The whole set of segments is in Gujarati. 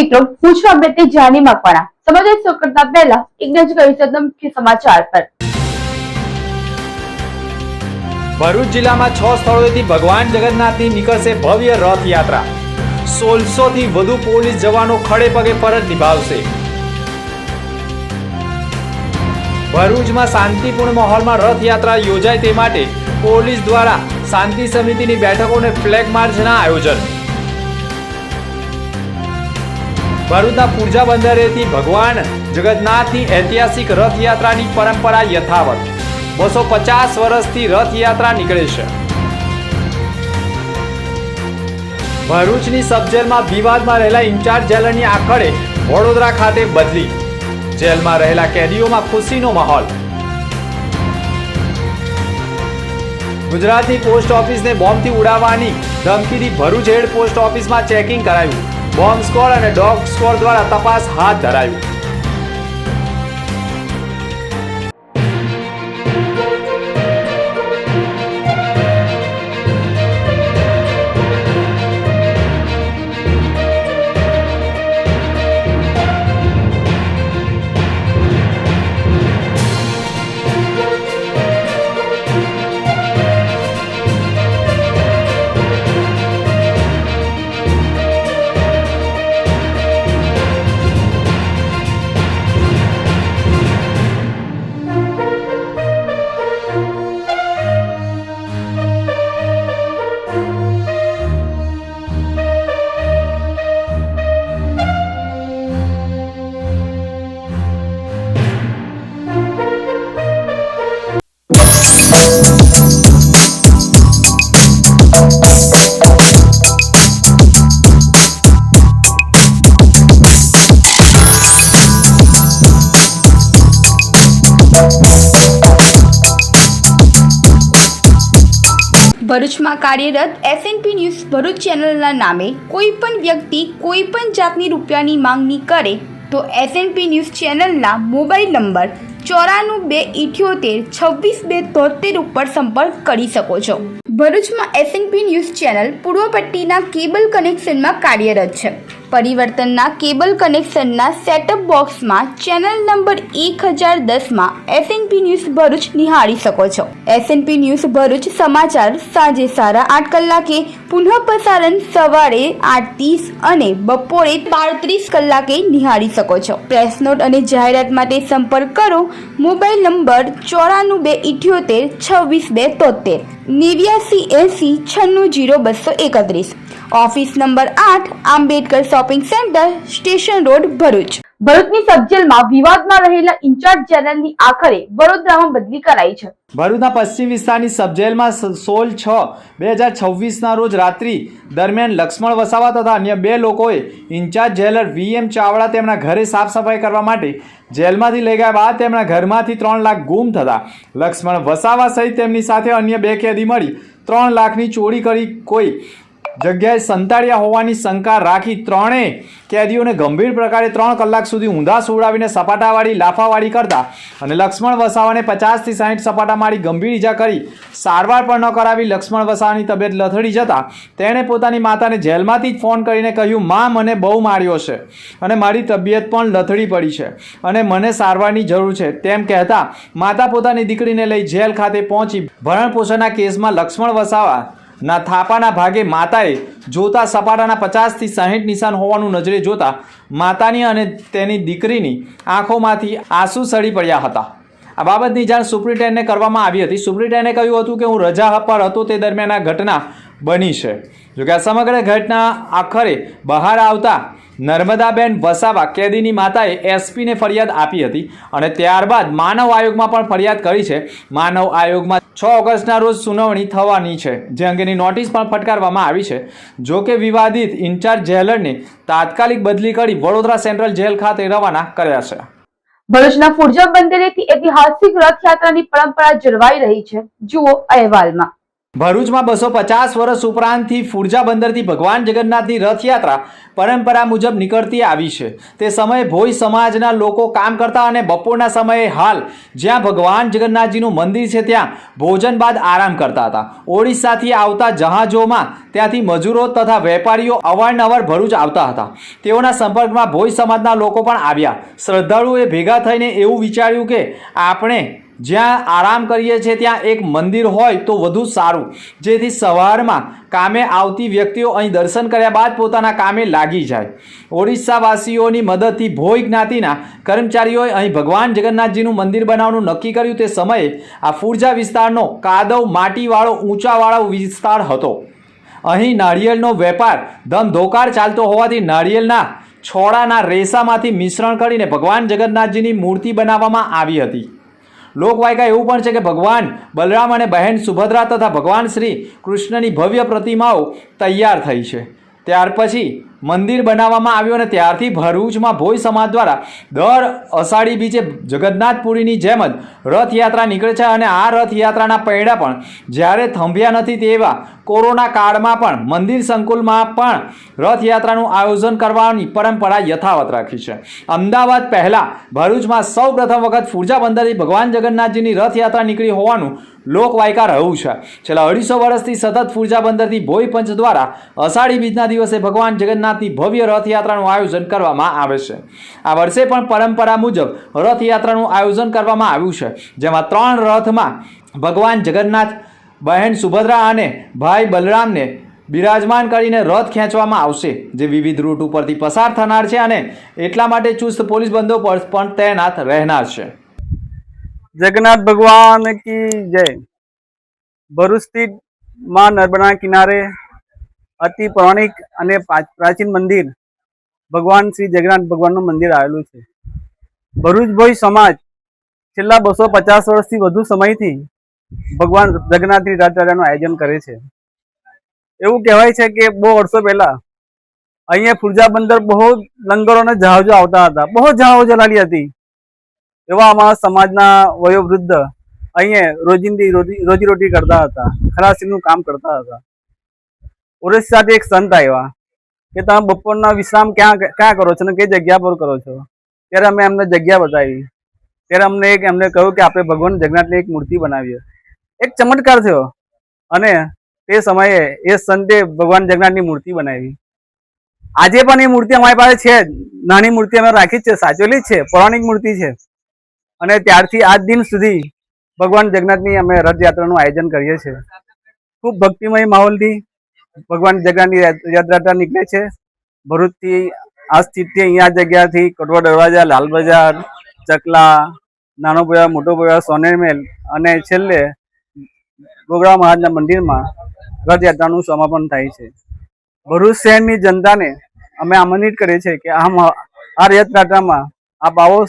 મિત્રો પૂછવા બેતે જાની મકવાણા સમાચાર શરૂ કરતા પહેલા એક નજર કરીશું મુખ્ય સમાચાર પર। ભરૂચ જિલ્લામાં 6 સ્થળોએથી ભગવાન જગન્નાથની નીકળશે ભવ્ય રથયાત્રા। 1600 થી વધુ પોલીસ જવાનો ખડે પગે ફરજ નિભાવશે। ભરૂચમાં શાંતિપૂર્ણ માહોલમાં રથયાત્રા યોજાય તે માટે પોલીસ દ્વારા શાંતિ સમિતિની બેઠકોને ફ્લેગ માર્ચના આયોજન। ભરૂચના પુરજા બંદરેથી ભગવાન જગન્નાથની ઐતિહાસિક રથયાત્રાની પરંપરા યથાવત। 250 વર્ષથી રથયાત્રા નીકળે છે। ભરૂચની સબજેલમાં વિવાદમાં રહેલા ઇન્ચાર્જ જેલરની આખરે વડોદરા ખાતે બદલી। જેલમાં રહેલા કેદીઓમાં ખુશીનો માહોલ। ગુજરાતની પોસ્ટ ઓફિસને બોમ્બથી ઉડાવવાની ધમકીથી ભરૂચ હેડ પોસ્ટ ઓફિસમાં ચેકિંગ કરાયું। બોમ્બ સ્ક્વોડ અને ડોગ સ્ક્વોડ દ્વારા તપાસ હાથ ધરાયું। ભરૂચમાં કાર્યરત એસએનપી ન્યૂઝ ભરૂચ ચેનલના નામે કોઈ પણ વ્યક્તિ કોઈ પણ જાતની રૂપિયાની માંગણી કરે તો એસએનપી ન્યૂઝ ચેનલના મોબાઈલ નંબર 9428762273 ઉપર સંપર્ક કરી શકો છો। ભરૂચમાં એસએનપી ન્યૂઝ ચેનલ પૂર્વ પટ્ટીના કેબલ કનેક્શનમાં કાર્યરત છે। પરિવર્તનના કેબલ કનેક્શનના સેટઅપ બોક્સમાં ચેનલ નંબર 1010માં એસએનપી ન્યૂઝ ભરૂચ નિહાળી શકો છો। એસએનપી ન્યૂઝ ભરૂચ સમાચાર સાંજે 8:30 કલાકે, પુનઃ પ્રસારણ સવારે 8:30 અને બપોરે 12:30 કલાકે નિહાળી શકો છો। પ્રેસ નોટ અને જાહેરાત માટે સંપર્ક કરો mobile number 9428762273 8980960231। Office number 8 Ambedkar shopping centre, station road, Bharuch. ભરૂચની સબજેલમાં વિવાદમાં રહેલા ઇન્ચાર્જ જેલરની આખરે વડોદરામાં બદલી કરાઈ છે। ભરૂચના પશ્ચિમ વિસ્તારની સબજેલમાં 16/6/2026 ના રોજ રાત્રિ દરમિયાન લક્ષ્મણ વસાવા તથા અન્ય 2 લોકોએ ઇન્ચાર્જ જેલર VM ચાવડા તેમના ઘરે સાફ સફાઈ કરવા માટે જેલમાંથી લઈ ગયા બાદ તેમના ઘરમાંથી 3 લાખ ગુમ થતા લક્ષ્મણ વસાવા સહિત તેમની સાથે અન્ય 2 કેદી મળી 3 લાખની ચોરી કરી કોઈ જગ્યાએ સંતાડ્યા હોવાની શંકા રાખી ત્રણેય કેદીઓને ગંભીર પ્રકારે 3 કલાક સુધી ઊંધા સુવડાવીને સપાટાવાળી લાફાવાળી કરતા અને લક્ષ્મણ વસાવાને 50 થી 60 સપાટા મારી ગંભીર ઈજા કરી સારવાર પણ ન કરાવી લક્ષ્મણ વસાવાની તબિયત લથડી જતા તેણે પોતાની માતાને જેલમાંથી જ ફોન કરીને કહ્યું, માં મને બહુ માર્યો છે અને મારી તબિયત પણ લથડી પડી છે અને મને સારવારની જરૂર છે તેમ કહેતા માતા પોતાની દીકરીને લઈ જેલ ખાતે પહોંચી ભરણ પોષણના કેસમાં લક્ષ્મણ વસાવા ના થાપાના ભાગે માતાએ જોતા સપાટાના 50 થી 60 નિશાન હોવાનું નજરે જોતા માતાની અને તેની દીકરીની આંખોમાંથી આંસુ સળી પડ્યા હતા। આ બાબતની જાણ સુપ્રિન્ટેન્ડન્ટને કરવામાં આવી હતી। સુપ્રિન્ટેન્ડન્ટે કહ્યું હતું કે હું રજા પર હતો તે દરમિયાન આ ઘટના બની છે। જોકે આ સમગ્ર ઘટના આખરે બહાર આવતા નર્મદાબેન વસાવા કેદીની માતાએ એસપીને ફરિયાદ આપી હતી અને ત્યારબાદ માનવ આયોગમાં પણ ફરિયાદ કરી છે। માનવ આયોગમાં 6 ઓગસ્ટના રોજ સુનાવણી થવાની છે, જે અંગેની નોટિસ પણ ફટકારવામાં આવી છે। જો કે વિવાદિત ઇન્ચાર્જ જેલરને તાત્કાલિક બદલી કરી વડોદરા સેન્ટ્રલ જેલ ખાતે રવાના કર્યા છે। ભરૂચના પુરજા બંદરેથી ઐતિહાસિક રથયાત્રાની પરંપરા જળવાઈ રહી છે। જુઓ અહેવાલમાં। ભરૂચમાં 250 વર્ષ ઉપરાંતથી ફુરજા બંદરથી ભગવાન જગન્નાથની રથયાત્રા પરંપરા મુજબ નીકળતી આવી છે. તે સમયે ભોઈ સમાજના લોકો કામ કરતા અને બપોરના સમયે હાલ જ્યાં ભગવાન જગન્નાથજીનું મંદિર છે ત્યાં ભોજન બાદ આરામ કરતા હતા. ઓડિશાથી આવતા જહાજોમાં ત્યાંથી મજૂરો તથા વેપારીઓ અવારનવાર ભરૂચ આવતા હતા. તેઓના સંપર્કમાં ભોઈ સમાજના લોકો પણ આવ્યા. શ્રદ્ધાળુઓએ ભેગા થઈને એવું વિચાર્યું કે આપણે જ્યાં આરામ કરીએ છીએ ત્યાં એક મંદિર હોય તો વધુ સારું, જેથી સવારમાં કામે આવતી વ્યક્તિઓ અહીં દર્શન કર્યા બાદ પોતાના કામે લાગી જાય. ઓડિશાવાસીઓની મદદથી ભોઈ જ્ઞાતિના કર્મચારીઓએ અહીં ભગવાન જગન્નાથજીનું મંદિર બનાવવાનું નક્કી કર્યું. તે સમયે આ ફુરજા વિસ્તારનો કાદવ માટીવાળો ઊંચાવાળો વિસ્તાર હતો. અહીં નાળિયેરનો વેપાર ધમધોકાર ચાલતો હોવાથી નાળિયેરના છોડાના રેસામાંથી મિશ્રણ કરીને ભગવાન જગન્નાથજીની મૂર્તિ બનાવવામાં આવી હતી. લોકવાયકા એવું પણ છે કે ભગવાન બલરામ અને બહેન સુભદ્રા તથા ભગવાન શ્રી કૃષ્ણની ભવ્ય પ્રતિમાઓ તૈયાર થઈ છે. ત્યાર પછી મંદિર બનાવવામાં આવ્યું અને ત્યારથી ભરૂચમાં ભોઈ સમાજ દ્વારા દર અષાઢી બીજે જગન્નાથપુરીની જેમ જ રથયાત્રા નીકળે છે અને આ રથયાત્રાના પૈડા પણ જ્યારે થંભ્યા નથી તેવા કોરોના કાળમાં પણ મંદિર સંકુલમાં પણ રથયાત્રાનું આયોજન કરવાની પરંપરા યથાવત રાખી છે. અમદાવાદ પહેલાં ભરૂચમાં સૌ પ્રથમ વખત ફુરજા બંદરથી ભગવાન જગન્નાથજીની રથયાત્રા નીકળી હોવાનું લોકવાયકા રહ્યું છે. છેલ્લા 250 વર્ષથી સતત ફુરજા બંદરથી ભોઈ પંચ દ્વારા અષાઢી બીજના દિવસે ભગવાન જગન્નાથની ભવ્ય રથયાત્રાનું આયોજન કરવામાં આવે છે. આ વર્ષે પણ પરંપરા મુજબ રથયાત્રાનું આયોજન કરવામાં આવ્યું છે, જેમાં 3 રથમાં ભગવાન જગન્નાથ, બહેન સુભદ્રા અને ભાઈ બલરામને બિરાજમાન કરીને રથ ખેંચવામાં આવશે, જે વિવિધ રૂટ ઉપરથી પસાર થનાર છે અને એટલા માટે ચુસ્ત પોલીસ બંદોબસ્ત પણ તૈનાત રહેનાર છે. जगन्नाथ भगवान की जय। भरूच स्थित मां नर्मदा किनारे अति पौराणिक અને પ્રાચીન મંદિર ભગવાન શ્રી જગન્નાથ ભગવાનનું મંદિર આવેલું છે. ભરૂચ ભોઈ સમાજ છેલ્લા 250 વર્ષથી વધુ સમયથી ભગવાન જગન્નાથની રથયાત્રાનું આયોજન કરે છે. એવું કહેવાય છે કે બહુ વર્ષો પહેલા અહીંયા ફુરજા બંદર બહુ લંગરો અને જહાજો આવતા હતા, બહુ જહાજો ચલાલી હતી. એવા અમારા સમાજના વયોવૃદ્ધ અહીંયા રોજીરોટી કરતા હતા, ખલાસીનું કામ કરતા હતા. ઓડિશાથી એક સંત આવ્યા કે તમે બપોરના વિશ્રામ ક્યાં કરો છો ને કઈ જગ્યા પર કરો છો? ત્યારે અમે એમને જગ્યા બતાવી. ત્યારે એમને કહ્યું કે આપણે ભગવાન જગન્નાથની એક મૂર્તિ બનાવીએ. એક ચમત્કાર થયો અને તે સમયે એ સંતે ભગવાન જગન્નાથની મૂર્તિ બનાવી. આજે પણ એ મૂર્તિ અમારી પાસે છે, નાની મૂર્તિ અમે રાખી છે, સાચવેલી જ છે, પૌરાણિક મૂર્તિ છે. અને ત્યારથી આજ દિન સુધી ભગવાન જગન્નાથની અમે રથયાત્રાનું આયોજન કરીએ છીએ. ખૂબ ભક્તિમય માહોલથી ભગવાન જગન્નાથની રથયાત્રા નીકળે છે. ભરૂચથી આ સ્થિતથી અહીંયા જગ્યાથી કટવા દરવાજા, લાલ બજાર, ચકલા, નાનો બજાર, મોટો બજાર, સોનેરમેલ અને છેલ્લે ગોગરા મહારાજના મંદિરમાં રથયાત્રાનું સમાપન થાય છે. ભરૂચ શહેરની જનતાને અમે આમંત્રિત કરીએ છીએ કે આ રથયાત્રામાં આપ આવો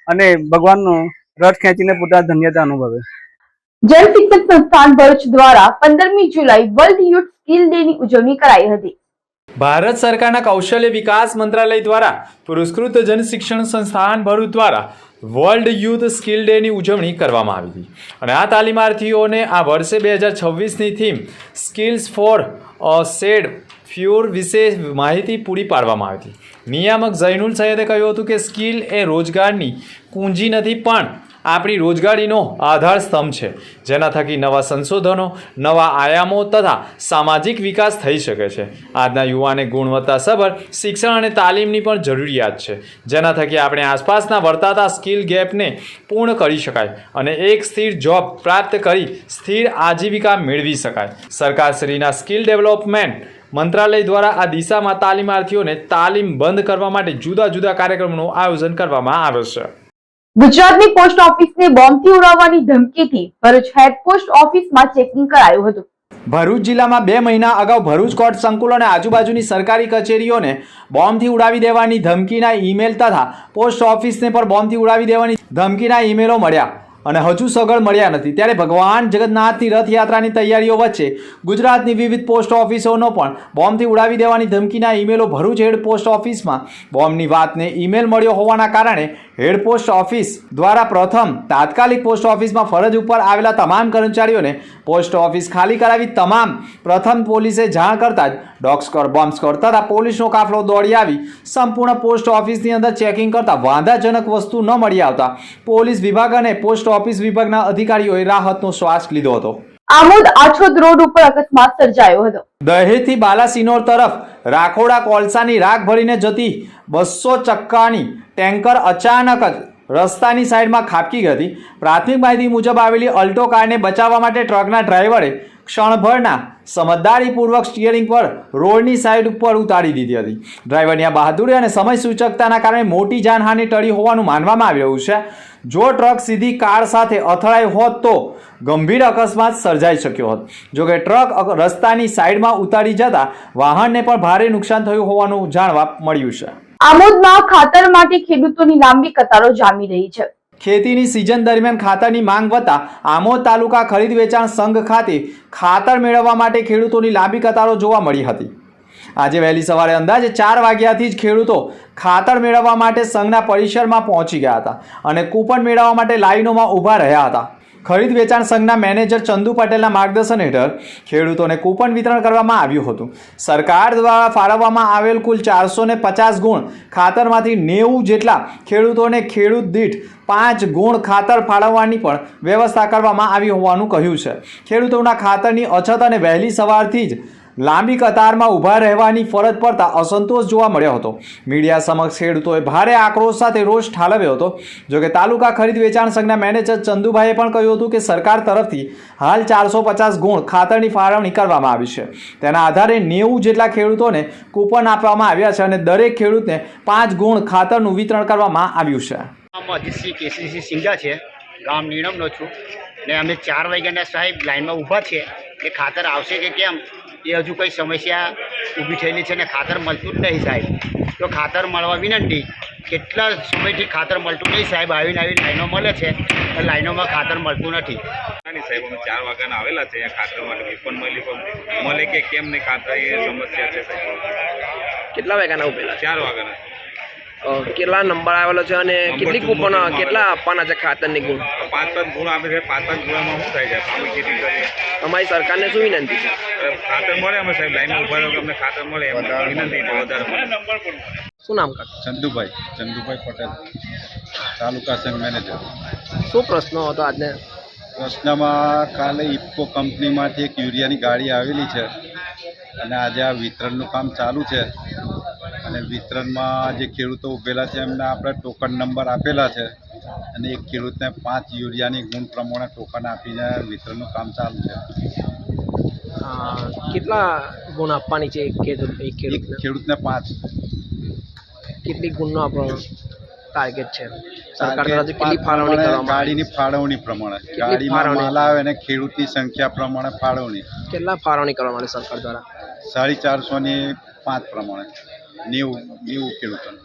અને ભગવાનનું રથ ખેંચીને પોતાની ધન્યતા અનુભવે. જન શિક્ષણ સંસ્થાન ભરૂચ દ્વારા 15મી જુલાઈ વર્લ્ડ યુથ સ્કિલ ડે ની ઉજવણી કરાઈ હતી. ભારત સરકારના કૌશલ્ય વિકાસ મંત્રાલય દ્વારા પુરસ્કૃત જન શિક્ષણ સંસ્થાન ભરૂચ દ્વારા વર્લ્ડ યુથ સ્કિલ ડેની ઉજવણી કરવામાં આવી હતી અને આ તાલીમાર્થીઓને આ વર્ષે 2026ની થીમ સ્કિલ્સ ફોર સેડ ફ્યુર વિશે માહિતી પૂરી પાડવામાં આવી હતી. નિયામક ઝૈનુલ સૈયદે કહ્યું હતું કે સ્કિલ એ રોજગારની કુંજી નથી પણ આપણી રોજગારીનો આધાર સ્તંભ છે, જેના થકી નવા સંશોધનો, નવા આયામો તથા સામાજિક વિકાસ થઈ શકે છે. આજના યુવાને ગુણવત્તાસભર શિક્ષણ અને તાલીમની પણ જરૂરિયાત છે, જેના થકી આપણે આસપાસના વર્તાતા સ્કિલ ગેપને પૂર્ણ કરી શકાય અને એક સ્થિર જોબ પ્રાપ્ત કરી સ્થિર આજીવિકા મેળવી શકાય. સરકારશ્રીના સ્કિલ ડેવલપમેન્ટ મંત્રાલય દ્વારા આ દિશામાં તાલીમાર્થીઓને તાલીમ બંધ કરવા માટે જુદા જુદા કાર્યક્રમોનું આયોજન કરવામાં આવે છે. ગુજરાતની પોસ્ટ ઓફિસને બોમ્બથી ઉડાવવાની ધમકીથી ભરૂચ હેડ પોસ્ટ ઓફિસમાં ચેકિંગ કરાયું હતું. ભરૂચ જિલ્લામાં 2 મહિના અગાઉ ભરૂચ કોર્ટ સંકુલ અને આજુબાજુની સરકારી કચેરીઓને બોમ્બથી ઉડાવી દેવાની ધમકીના ઈમેલ તથા પોસ્ટ ઓફિસને પણ બોમ્બથી ઉડાવી દેવાની ધમકીના ઈમેલો મળ્યા અને હજુ સગવડ મળ્યા નથી. ત્યારે ભગવાન જગન્નાથની રથયાત્રાની તૈયારીઓ વચ્ચે ગુજરાતની વિવિધ પોસ્ટ ઓફિસોનો પણ બોમ્બથી ઉડાવી દેવાની ધમકીના ઈમેલો ભરૂચ હેડ પોસ્ટ ઓફિસમાં બોમ્બની વાતને ઈમેલ મળ્યો હોવાના કારણે હેડ પોસ્ટ ઓફિસ દ્વારા પ્રથમ તાત્કાલિક પોસ્ટ ઓફિસમાં ફરજ ઉપર આવેલા તમામ કર્મચારીઓને પોસ્ટ ઓફિસ ખાલી કરાવી પ્રથમ પોલીસે જાણ કરતા જ ડોગ સ્ક્વોડ, બોમ્બ સ્ક્વોડ તથા પોલીસનો કાફલો દોડી આવી સંપૂર્ણ પોસ્ટ ઓફિસની અંદર ચેકિંગ કરતા વાંધાજનક વસ્તુ ન મળી આવતા પોલીસ વિભાગ અને પોસ્ટ ઓફિસ વિભાગના અધિકારીઓએ રાહતનો શ્વાસ લીધો હતો. આમોદ આછોદ રોડ ઉપર અકસ્માત સર્જાયો હતો. દહેજથી બાલાસિનોર તરફ રાખોડા કોલસાની રાખ ભરીને જતી 200 ચક્કાની ટેન્કર અચાનક જ રસ્તાની સાઈડમાં ખાબકી ગઈ હતી. પ્રાથમિક માહિતી મુજબ આવેલી અલ્ટો કારને બચાવવા માટે ટ્રકના ડ્રાઈવરે ક્ષણભરના સમજદારીપૂર્વક સ્ટીયરિંગ પર રોડની સાઈડ ઉપર ઉતારી દીધી હતી. ડ્રાઈવરની આ બહાદુરી અને સમય સૂચકતાના કારણે મોટી જાનહાનિ ટળી હોવાનું માનવામાં આવી રહ્યું છે. જો ટ્રક સીધી કાર સાથે અથડાઈ હોત તો ગંભીર અકસ્માત સર્જાઈ શક્યો હોત. જોકે ટ્રક રસ્તાની સાઈડમાં ઉતારી જતા વાહનને પણ ભારે નુકસાન થયું હોવાનું જાણવા મળ્યું છે. આમોદમાં ખાતર માટે ખેડૂતોની લાંબી કતારો જામી રહી છે. ખેતીની સિઝન દરમિયાન ખાતરની માંગ વધતા આમોદ તાલુકા ખરીદ વેચાણ સંઘ ખાતે ખાતર મેળવવા માટે ખેડૂતોની લાંબી કતારો જોવા મળી હતી. આજે વહેલી સવારે અંદાજે 4 વાગ્યાથી જ ખેડૂતો ખાતર મેળવવા માટે સંઘના પરિસરમાં પહોંચી ગયા હતા અને કૂપન મેળવવા માટે લાઈનોમાં ઊભા રહ્યા હતા. ખરીદ વેચાણ સંઘના મેનેજર ચંદુ પટેલના માર્ગદર્શન હેઠળ ખેડૂતોને કૂપન વિતરણ કરવામાં આવ્યું હતું. સરકાર દ્વારા ફાળવવામાં આવેલ કુલ 450 ગુણ ખાતરમાંથી 90 જેટલા ખેડૂતોને ખેડૂત દીઠ 5 ગુણ ખાતર ફાળવવાની પણ વ્યવસ્થા કરવામાં આવી હોવાનું કહ્યું છે. ખેડૂતોના ખાતરની અછત અને વહેલી સવારથી જ લાંબી કતારમાં ઊભા રહેવાની ફરજ પડતા અસંતોષ જોવા મળ્યો હતો. મીડિયા સમક્ષ ખેડૂતોએ ભારે આક્રોશ સાથે રોષ ઠાલવ્યો હતો. જોકે તાલુકા ખરીદ વેચાણ સંઘના મેનેજર ચંદુભાઈએ પણ કહ્યું હતું કે સરકાર તરફથી હાલ 450 ગુણ ખાતરની ફાળવણી કરવામાં આવી છે. તેના આધારે 90 જેટલા ખેડૂતોને કૂપન આપવામાં આવ્યા છે અને દરેક ખેડૂતને 5 ગુણ ખાતરનું વિતરણ કરવામાં આવ્યું છે. અજીતસિંહ કેસરીસિંહ સિંઘા છે, ગામ નીણમનો છું ને અમે 4 વાગ્યાના સાહેબ લાઈનમાં ઊભા છે કે ખાતર આવશે કે કેમ એ હજુ કંઈ સમસ્યા ઊભી થયેલી છે ને ખાતર મળતું જ નહીં સાહેબ. તો ખાતર મળવા વિનંતી. કેટલા સમયથી ખાતર મળતું નહીં સાહેબ. આવીને આવી લાઈનો મળે છે, લાઈનોમાં ખાતર મળતું નથી. સાહેબ અમે 4 વાગ્યાના આવેલા છે, ખાતર માટે કૂપન મળે કે કેમ નહીં ખાતર એ સમસ્યા છે સાહેબ. કેટલા વાગ્યાના ઉભેલા? 4 વાગ્યાના. કેટલા નંબર આવેલો છે અને કેટલી કૂપન કેટલા આપવાના છે ખાતરની ગુણ? 5 ગુણ આપે છે. 5 ગુણામાં શું થાય છે? અમે ખેતી કરીએ. તમારી સરકારને શું વિનંતી છે? ખાતર મળે અમે સાહેબ લાઈનમાં ઉભા રહો કે અમને ખાતર મળે એમ વિનંતી છે વધારે. શું નામ કાકા? ચંદુભાઈ પટેલ, તાલુકા સંઘ મેનેજર. શું પ્રશ્નો હતો આજને? પ્રશ્નમાં કાલે ઇફકો કંપનીમાંથી એક યુરિયાની ગાડી આવેલી છે અને આજે આ વિતરણનું કામ ચાલુ છે અને વિતરણમાં જે ખેડૂતો ઊભેલા છે એમને આપણે ટોકન નંબર આપેલા છે અને એક ખેડૂતને 5 યુરિયાની ગુણ પ્રમાણે ટોકન આપીને વિતરણનું કામ ચાલુ છે. કેટલા ગુણ આપવાની છે એક ખેડૂતને 5. કેટલી ગુણનો આપણો ટાર્ગેટ છે? સરકાર તરફથી કેટલી ફાળવણી કરવામાં? ગાડીની ફાળવણી પ્રમાણે, ગાડીમાં માલ આવે અને ખેડૂતની સંખ્યા પ્રમાણે ફાળવણી. કેટલા ફાળવણી કરવામાં આવી સરકાર દ્વારા? 450 ની 5 પ્રમાણે 90 ખેડૂતોને.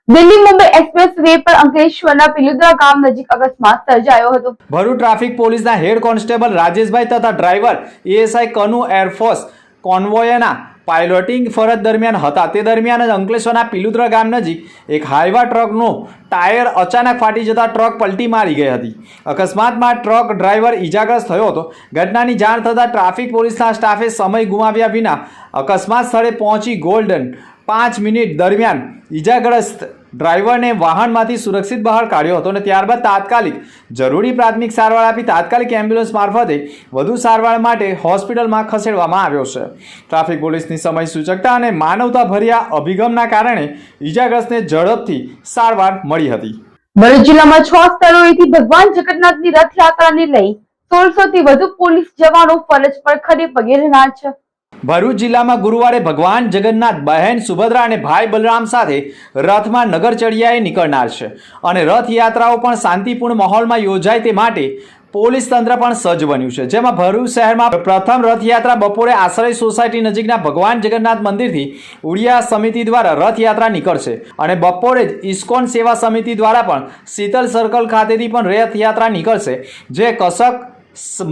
દિલ્હી મુંબઈ એક્સપ્રેસ વે પર અંકલેશ્વરના પિલુદ્રા ગામ નજીક અકસ્માત સર્જાયો હતો. ભરૂચ ટ્રાફિક પોલીસના હેડ કોન્સ્ટેબલ રાજેશભાઈ તથા ડ્રાઈવર એએસઆઈ કનુ એરફોર્સ કોન્વોયના પાયલોટિંગ ફરજ દરમિયાન હતા. તે દરમિયાન જ અંકલેશ્વરના પિલુદ્રા ગામ નજીક એક હાઈવા ટ્રકનું ટાયર અચાનક ફાટી જતા ટ્રક પલટી મારી ગઈ હતી. અકસ્માતમાં ટ્રક ડ્રાઈવર ઈજાગ્રસ્ત થયો હતો. ઘટનાની જાણ થતાં ટ્રાફિક પોલીસના સ્ટાફે સમય ગુમાવ્યા વિના અકસ્માત સ્થળે પહોંચી ગોલ્ડન 5 મિનિટ દરમિયાન ઈજાગ્રસ્ત ડ્રાઈવરને વાહનમાંથી સુરક્ષિત બહાર કાઢ્યો હતો અને ત્યારબાદ તાત્કાલિક જરૂરી પ્રાથમિક સારવાર આપી તાત્કાલિક એમ્બ્યુલન્સ મારફતે વધુ સારવાર માટે હોસ્પિટલમાં ખસેડવામાં આવ્યો છે. ટ્રાફિક પોલીસની સમય સૂચકતા અને માનવતાભર્યા અભિગમના કારણે ઈજાગ્રસ્તને ઝડપથી સારવાર મળી હતી. ભરૂચ જિલ્લામાં 6 સ્થળોએથી ભગવાન જગન્નાથની રથયાત્રાને લઈ 1600 થી વધુ પોલીસ જવાનો ફરજ પર ખડે પગે રહેનાર છે. ભરૂચ જિલ્લામાં ગુરુવારે ભગવાન જગન્નાથ, બહેન સુભદ્રા અને ભાઈ બલરામ સાથે રથમાં નગરચર્યાએ નીકળનાર છે અને રથયાત્રાઓ પણ શાંતિપૂર્ણ માહોલમાં યોજાય તે માટે પોલીસ તંત્ર પણ સજ્જ બન્યું છે, જેમાં ભરૂચ શહેરમાં પ્રથમ રથયાત્રા બપોરે આશ્રય સોસાયટી નજીકના ભગવાન જગન્નાથ મંદિરથી ઉડિયા સમિતિ દ્વારા રથયાત્રા નીકળશે અને બપોરે જ ઇસ્કોન સેવા સમિતિ દ્વારા પણ શીતલ સર્કલ ખાતેથી પણ રથયાત્રા નીકળશે, જે કસક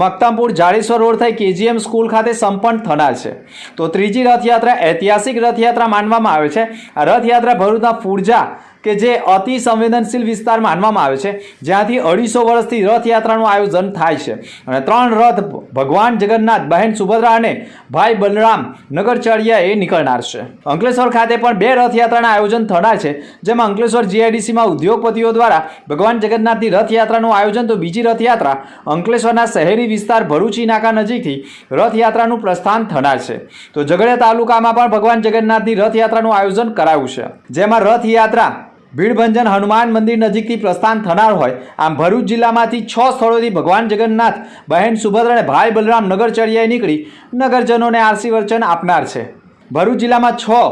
મક્તમપુર જાડેશ્વર રોડ થઈ KGM સ્કૂલ ખાતે સંપન્ન થનાર છે. તો ત્રીજી રથયાત્રા ઐતિહાસિક રથયાત્રા માનવામાં આવે છે. આ રથયાત્રા ભરૂચના ફુરજા કે જે અતિ સંવેદનશીલ વિસ્તાર માનવામાં આવે છે, જ્યાંથી 250 વર્ષથી રથયાત્રાનું આયોજન થાય છે અને 3 રથ ભગવાન જગન્નાથ, બહેન સુભદ્રા અને ભાઈ બલરામ નગરચર્યાએ નીકળનાર છે. અંકલેશ્વર ખાતે પણ 2 રથયાત્રાના આયોજન થનાર છે, જેમાં અંકલેશ્વર GIDCમાં ઉદ્યોગપતિઓ દ્વારા ભગવાન જગન્નાથની રથયાત્રાનું આયોજન, તો બીજી રથયાત્રા અંકલેશ્વરના શહેરી વિસ્તાર ભરૂચી નાકા નજીકથી રથયાત્રાનું પ્રસ્થાન થનાર છે. તો ઝઘડિયા તાલુકામાં પણ ભગવાન જગન્નાથની રથયાત્રાનું આયોજન કરાયું છે, જેમાં રથયાત્રા ભીડભંજન હનુમાન મંદિર નજીકથી પ્રસ્થાન થનાર હોય. આમ ભરૂચ જિલ્લામાંથી 6 સ્થળોથી ભગવાન જગન્નાથ, બહેન સુભદ્રા અને ભાઈ બલરામ નગરચર્યાએ નીકળી નગરજનોને આરસી વચન આપનાર છે. ભરૂચ જિલ્લામાં 6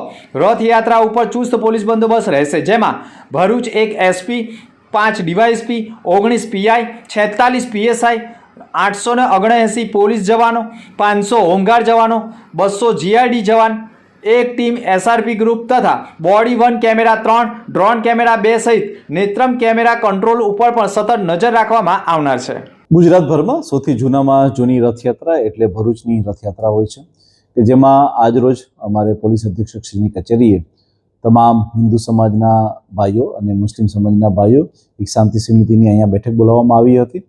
રથયાત્રા ઉપર ચુસ્ત પોલીસ બંદોબસ્ત રહેશે, જેમાં Bharuch 1 SP, 5 DYSP, 19 PI, 46 PSI, 879 police જવાનો, 500 હોમગાર્ડ જવાનો, 200 GID જવાન, 1 ટીમ SRP ગ્રુપ તથા બોડી 1 કેમેરા 3, ડ્રોન કેમેરા 2 સહિત નેત્રમ કેમેરા કંટ્રોલ ઉપર પણ સતત નજર રાખવામાં આવનાર છે. ગુજરાતભરમાં સૌથી જૂનામાં જૂની રથયાત્રા એટલે ભરૂચની રથયાત્રા હોય છે, કે જેમાં આજરોજ અમારે પોલીસ અધિક્ષકશ્રીની કચેરીએ તમામ હિન્દુ સમાજના ભાઈઓ અને મુસ્લિમ સમાજના ભાઈઓ એક શાંતિ સમિતિની અહીંયા બેઠક બોલાવવામાં આવી હતી,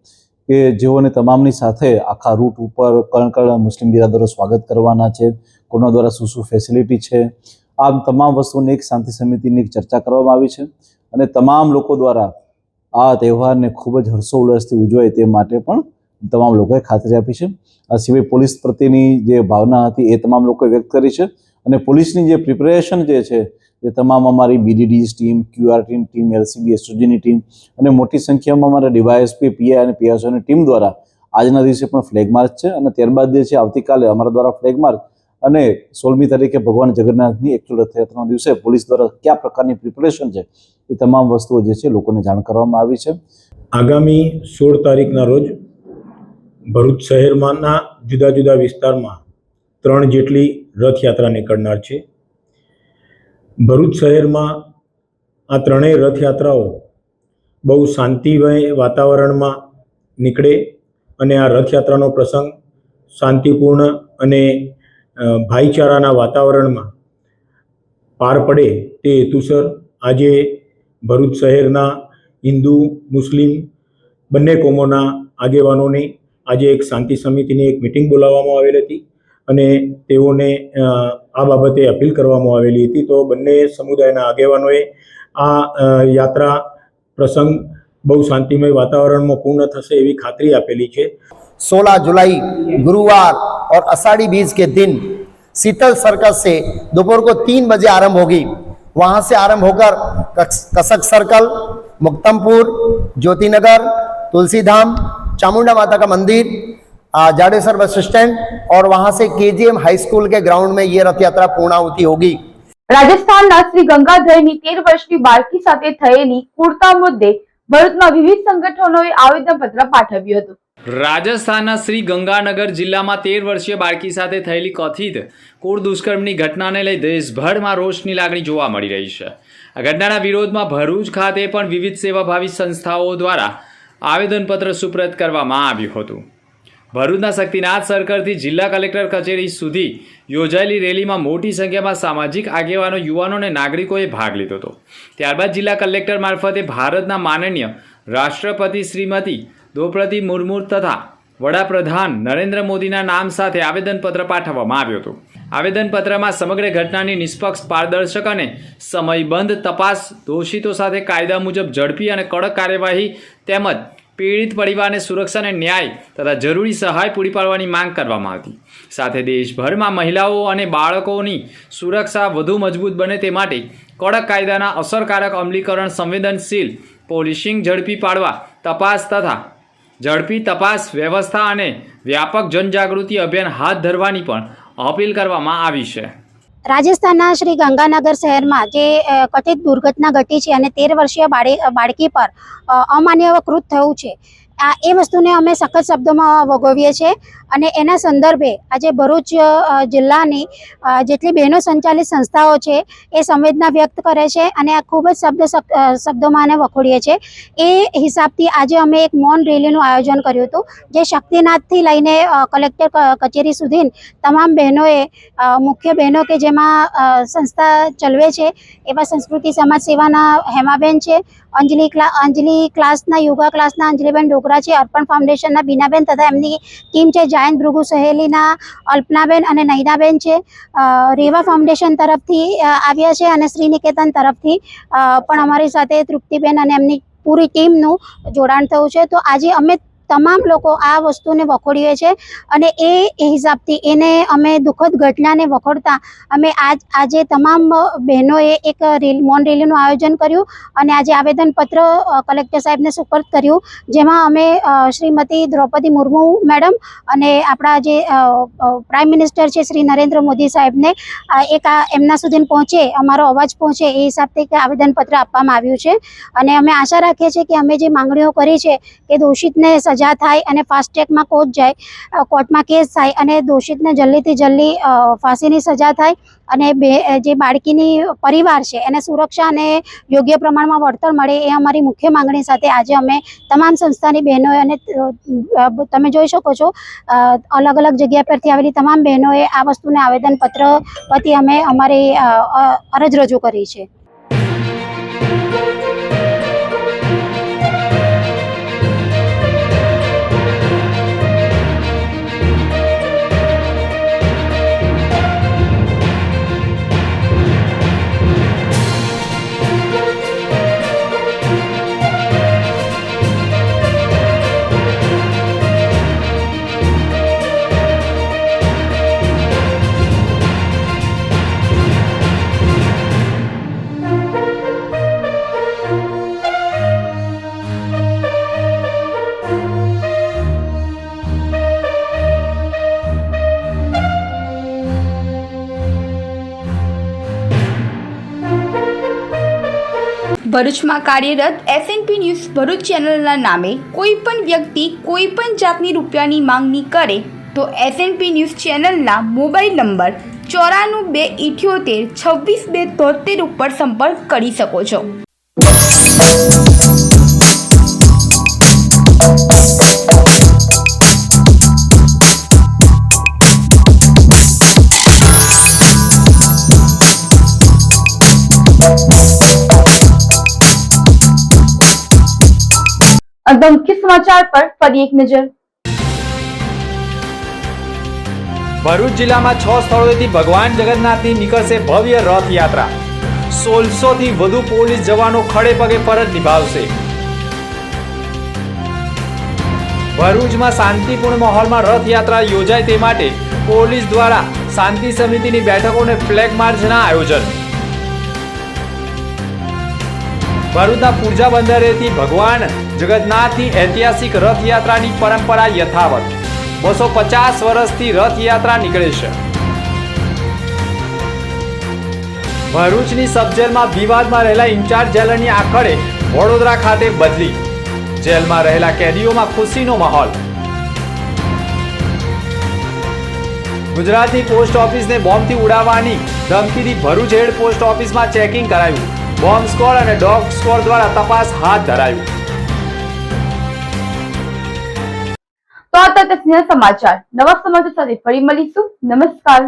કે જેઓને તમામની સાથે આખા રૂટ ઉપર કણ મુસ્લિમ બિરાદરો સ્વાગત કરવાના છે, કોના દ્વારા શું ફેસિલિટી છે, આ તમામ વસ્તુની એક શાંતિ સમિતિની એક ચર્ચા કરવામાં આવી છે અને તમામ લોકો દ્વારા આ તહેવારને ખૂબ જ હર્ષોલ્લાસથી ઉજવાય તે માટે પણ તમામ લોકોએ ખાતરી આપી છે. આ સિવાય પોલીસ પ્રત્યેની જે ભાવના હતી એ તમામ લોકોએ વ્યક્ત કરી છે અને પોલીસની જે પ્રિપેરેશન જે છે એ તમામ અમારી BDD's team, QR team, LCB SOGની ટીમ અને મોટી સંખ્યામાં અમારા DYSP, PI અને PSOની ટીમ દ્વારા આજના દિવસે પણ ફ્લેગ માર્ચ છે અને ત્યારબાદ જે છે આવતીકાલે અમારા દ્વારા ફ્લેગ માર્ચ અને 16મી તારીખે ભગવાન જગન્નાથની એકચ્યુઅલ રથયાત્રાના દિવસે પોલીસ દ્વારા કયા પ્રકારની પ્રિપેરેશન છે એ તમામ વસ્તુઓ જે છે લોકોને જાણ કરવામાં આવી છે. આગામી 16 તારીખના રોજ ભરૂચ શહેરમાંના જુદા જુદા વિસ્તારમાં 3 જેટલી રથયાત્રા નીકળનાર છે. ભરૂચ શહેરમાં આ ત્રણેય રથયાત્રાઓ બહુ શાંતિમય વાતાવરણમાં નીકળે અને આ રથયાત્રાનો પ્રસંગ શાંતિપૂર્ણ અને ભાઈચારાના વાતાવરણમાં પાર પડે તે હેતુસર આજે ભરૂચ શહેરના હિન્દુ મુસ્લિમ બંને કોમોના આગેવાનોની આજે એક શાંતિ સમિતિની એક મિટિંગ બોલાવવામાં આવેલી હતી અને તેઓને આ બાબતે અપીલ કરવામાં આવેલી હતી. તો બંને સમુદાયના આગેવાનોએ આ યાત્રા પ્રસંગ બહુ શાંતિમય વાતાવરણમાં પૂર્ણ થશે એવી ખાતરી આપેલી છે. 16 जुलाई गुरुवार और आषाढ़ी बीज के दिन शीतल सर्कल से दोपहर को 3 बजे आरंभ होगी. वहां से आरंभ होकर कसक सर्कल, मुक्तमपुर, ज्योतिनगर, तुलसीधाम, चामुंडा माता का मंदिर, जाडेसर बस स्टैंड और वहां से KGM हाई स्कूल के ग्राउंड में ये रथ यात्रा पूर्णाहुति होगी. રાજસ્થાનના શ્રી ગંગાધરની 13 વર્ષની બાળકી સાથે થયેલી ક્રૂરતા મુદ્દે ભરૂચમાં વિવિધ સંગઠનોએ આવેદનપત્ર પાઠવ્યું હતું. રાજસ્થાનના શ્રી ગંગાનગર જિલ્લામાં 13 વર્ષીય બાળકી સાથે થયેલી કથિત ક્રૂર દુષ્કર્મની ઘટનાને લઈ દેશભરમાં રોષની લાગણી જોવા મળી રહી છે. આ ઘટનાના વિરોધમાં ભરૂચ ખાતે પણ વિવિધ સેવાભાવી સંસ્થાઓ દ્વારા આવેદનપત્ર સુપ્રત કરવામાં આવ્યું હતું. ભરૂચના શક્તિનાથ સર્કલથી જિલ્લા કલેક્ટર કચેરી સુધી યોજાયેલી રેલીમાં મોટી સંખ્યામાં સામાજિક આગેવાનો, યુવાનો અને નાગરિકોએ ભાગ લીધો હતો. ત્યારબાદ જિલ્લા કલેક્ટર મારફતે ભારતના માનનીય રાષ્ટ્રપતિ શ્રીમતી દ્રૌપદી મુર્મુ તથા વડાપ્રધાન નરેન્દ્ર મોદીના નામ સાથે આવેદનપત્ર પાઠવવામાં આવ્યું હતું. આવેદનપત્રમાં સમગ્ર ઘટનાની નિષ્પક્ષ, પારદર્શક અને સમયબંધ તપાસ, દોષિતો સાથે કાયદા મુજબ ઝડપી અને કડક કાર્યવાહી તેમજ પીડિત પરિવારને સુરક્ષા અને ન્યાય તથા જરૂરી સહાય પૂરી પાડવાની માંગ કરવામાં હતી. સાથે દેશભરમાં મહિલાઓ અને બાળકોની સુરક્ષા વધુ મજબૂત બને તે માટે કડક કાયદાના અસરકારક અમલીકરણ, સંવેદનશીલ પોલીસિંગ ઝડપી પાડવા, તપાસ તથા ઝડપી તપાસ વ્યવસ્થા અને વ્યાપક જનજાગૃતિ અભિયાન હાથ ધરવાની પણ અપીલ કરવામાં આવી છે. રાજસ્થાનના શ્રી ગંગાનગર શહેરમાં જે કથિત દુર્ઘટના ઘટી છે અને 13 વર્ષીય બાળકી પર અમાન્ય કૃત થયું છે, એ વસ્તુને અમે સખત શબ્દોમાં વગોવીએ છીએ અને એના સંદર્ભે આજે ભરૂચ જિલ્લાની જેટલી બહેનો સંચાલિત સંસ્થાઓ છે એ સંવેદના વ્યક્ત કરે છે અને આ ખૂબ જ શબ્દોમાં આને વખોડીએ છીએ. એ હિસાબથી આજે અમે એક મૌન રેલીનું આયોજન કર્યું હતું, જે શક્તિનાથથી લઈને કલેક્ટર કચેરી સુધી તમામ બહેનોએ, મુખ્ય બહેનો કે જેમાં સંસ્થા ચલવે છે એવા સંસ્કૃતિ સમાજ સેવાના હેમાબેન છે, અંજલિ ક્લાસના યોગા ક્લાસના અંજલિબેન ડોગરા છે, અર્પણ ફાઉન્ડેશનના બીનાબેન તથા એમની ટીમ છે, જાયંત ભૃગુ સહેલીના અલ્પનાબેન અને નૈનાબેન છે, રેવા ફાઉન્ડેશન તરફથી આવ્યા છે અને શ્રી નિકેતન તરફથી પણ અમારી સાથે તૃપ્તિબેન અને એમની પૂરી ટીમનું જોડાણ થયું છે. તો આજે અમે તમામ લોકો આ વસ્તુને વખોડીએ છીએ અને એ હિસાબથી એને અમે દુઃખદ ઘટનાને વખોડતા અમે આજે તમામ બહેનોએ એક મૌન રેલીનું આયોજન કર્યું અને આજે આવેદનપત્ર કલેક્ટર સાહેબને સુપરત કર્યું, જેમાં અમે શ્રીમતી દ્રૌપદી મુર્મુ મેડમ અને આપણા જે પ્રાઇમ મિનિસ્ટર છે શ્રી નરેન્દ્ર મોદી સાહેબને એક એમના સુધી પહોંચે, અમારો અવાજ પહોંચે એ હિસાબથી એક આવેદનપત્ર આપવામાં આવ્યું છે. અને અમે આશા રાખીએ છીએ કે અમે જે માંગણીઓ કરી છે કે દોષિતને સજા થાય અને ફાસ્ટ ટ્રેકમાં કોર્ટમાં કેસ થાય અને દોષિતને જલ્દીથી જલ્દી ફાંસીની સજા થાય અને જે બાળકીની પરિવાર છે એને સુરક્ષા અને યોગ્ય પ્રમાણમાં વળતર મળે એ અમારી મુખ્ય માંગણી સાથે આજે અમે તમામ સંસ્થાની બહેનોએ અને તમે જોઈ શકો છો અલગ અલગ જગ્યા પરથી આવેલી તમામ બહેનોએ આ વસ્તુને આવેદનપત્ર પરથી અમે અમારી અરજ રજૂ કરી છે. ભરૂચમાં કાર્યરત SNP ન્યૂઝ ભરૂચ ચેનલના નામે કોઈ પણ વ્યક્તિ કોઈ પણ જાતની રૂપિયાની માંગણી કરે તો SNP ન્યૂઝ ચેનલના મોબાઈલ નંબર 9428762273 ઉપર સંપર્ક કરી શકો છો. मुख्य समाचार पर फरी एक नजर. ભરૂચ જિલ્લામાં 6 સ્થળોએથી ભગવાન જગન્નાથની નીકળશે ભવ્ય રથયાત્રા. 1600 થી વધુ પોલીસ જવાનો ખડે પગે ફરજ નિભાવશે. ભરૂચમાં શાંતિપૂર્ણ માહોલમાં રથયાત્રા યોજાય તે માટે પોલીસ દ્વારા શાંતિ સમિતિની બેઠકોને ફ્લેગ માર્ચના આયોજન. ભરૂચના પૂર્જા બંદરેથી ભગવાન જગન્નાથની ઐતિહાસિક રથયાત્રાની પરંપરા યથાવત. 250 વર્ષથી રથયાત્રા નીકળે છે. ભરૂચની સબજેલમાં વિવાદમાં રહેલા ઇન્ચાર્જ જેલરની આખડે વડોદરા ખાતે બદલી. જેલમાં રહેલા કેદીઓમાં ખુશીનો માહોલ. ગુજરાતની પોસ્ટ ઓફિસને બોમ્બથી ઉડાવવાની ધમકીથી ભરૂચ હેડ પોસ્ટ ઓફિસમાં ચેકિંગ કરાયું. બોમ્બ સ્ક્વોડ અને ડોગ સ્ક્વોડ દ્વારા તપાસ હાથ ધરાયું. તો આ હતા સમાચાર. નવા સમાચાર સાથે ફરી મળીશું. નમસ્કાર.